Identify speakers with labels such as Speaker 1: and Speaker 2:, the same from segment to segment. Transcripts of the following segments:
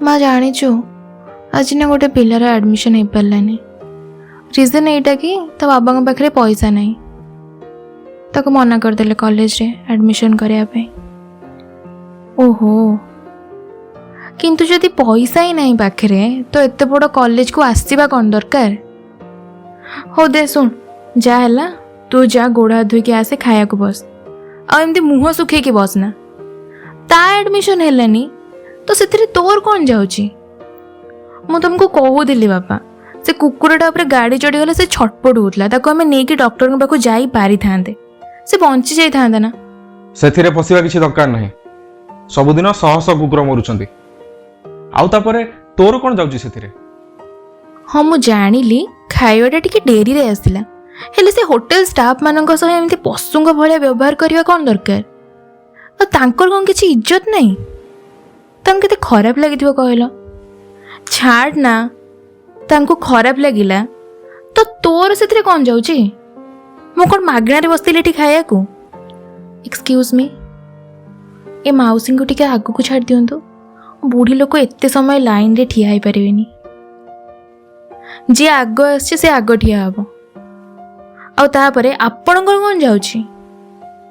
Speaker 1: माँ जाचु आज ना गोटे पिलार एडमिशन हो पारानी रिजन यहीटा कि तो बाबा पाखे पैसा नहीं ताको मना करदे कॉलेज रे एडमिशन करने। ओहो किंतु जदि पैसा ही नहीं पाखे तो एत बड़ कॉलेज को आसवा कौन दरकार। हो दे शुण जा तू जा गोड़ हाथ धोईकी आसे खाया को बस आमती मुह सुखे बसना ता एडमिशन है तो से तोर कौन जाऊँगी। मु तुमको कहूली बापा से कुकुरटा उपर गाड़ी चढ़ीगला से छटपट होता आम नहीं डॉक्टर पाक जा पारि था से बंची जाता ना
Speaker 2: से पशिवा किसी दरकार ना सबुदिन शह शह कुकुर मरुंच आउे तोर कौन जाऊँगी से।
Speaker 1: हाँ मु जानिली खाइबाटा टिके डेरी रे आसला हेले से होटल स्टाफ मानक सह एमती पशुंक भलिया व्यवहार करने कौन दरकार और तांकर कौन किसी इज्जत नहीं तांको केते खराब लगी कहल छाड़ ना तांको खराब लगिला तो तोर से कौन जाऊँगी मु कौन मागणार बसती खाया को। एक्सक्यूज मी ए मौसी को टिके आगु को छाड़ दिंतु बुढ़ी लोक एत समय लाइन रे ठिया पारे जी आग आसे से आग ठिया हम आतापर आपण कौन जाऊँगी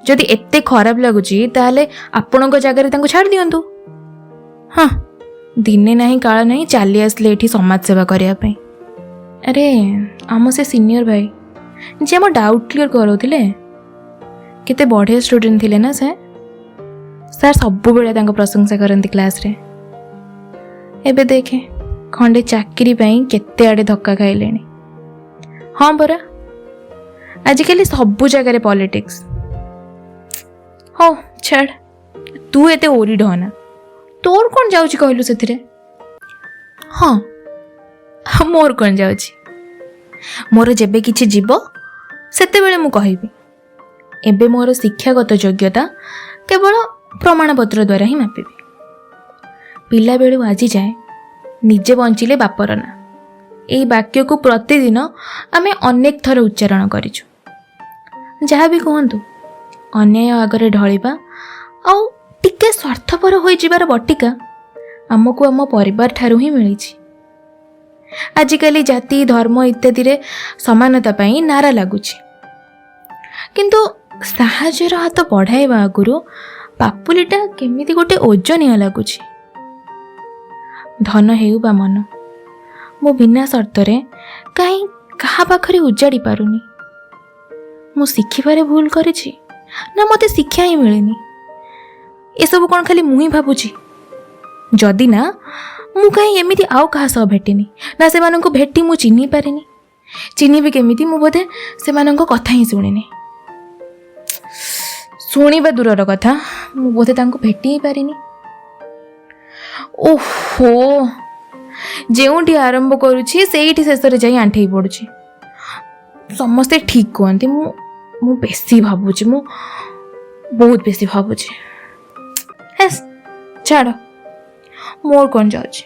Speaker 1: जदि एते खराब लगुच ताले आपण जगह छाड़ दिंतु। हाँ दिने ना काल ना चली आसले ये समाज सेवा करने। अरे आम से सीनियर भाई जी आम डाउट क्लियर करोले केते बढ़िया स्टूडेंट थिले ना से सार सब बेले प्रशंसा करती क्लास रे। एबे देखे खंडे चाकरी केते आड़े धक्का खाइले। हाँ परा आजिकल सबू जगह पॉलिटिक्स। हो छाड़ तू एते ओरी ढना तोर कौन जाऊँगी कहलु से। हाँ मोर कौन जाऊँगी मोर जेबे किछि जीव सेते बेले मु कहिबी। एबे मोर शिक्षागत योग्यता केवल प्रमाणपत्र द्वारा ही मापिबी। पिला बेलू आज जाए निजे बंचिले बापर ना यही वाक्य को प्रतिदिन आमे अनेक थर उच्चारण करिछु। जहाँ भी कहतु अन्याय आगरे ढलिबा आउ टिके स्वार्थपर हो जिबार बटिका आमको आम परिवार ठारू ही मिली। आजिकल जाति धर्म इत्यादि रे समानता पाई नारा लगुच किंतु साहाଯ୍ୟର हाथ बढ़ाइबा आगुरु पापुलीटा केमिति गोटे ओजनिया लगुच। धन हेउ बा मन मो बिना शर्तरे कहीं कहा पाखरे उजाड़ी पारुनी। मु शिखिबारे भूल करिछि ना मते शिक्षा ही मिलेनी। ये सब कौन खाली मुही भावुची जदि ना मु कहीं एमिति आउ कहा सह भेटिनी ना से माननको भेटी मु चिन्ही पारिनी चिन्ही भी केमिति मु बोधे से माननको कथा ही शुणिनी शुणिबा दूरर कथा मु बोधे तांको भेटी ही पारिनी। ओहो जेउठी आरंभ करुछि सेठी शेषरे जाई आंठेई पड़ुछि। समस्ते ठीक कहते मु बेसी भावुछि मु बहुत बेसी भावुछि। छाड़ मोर कौन जाऊँगी।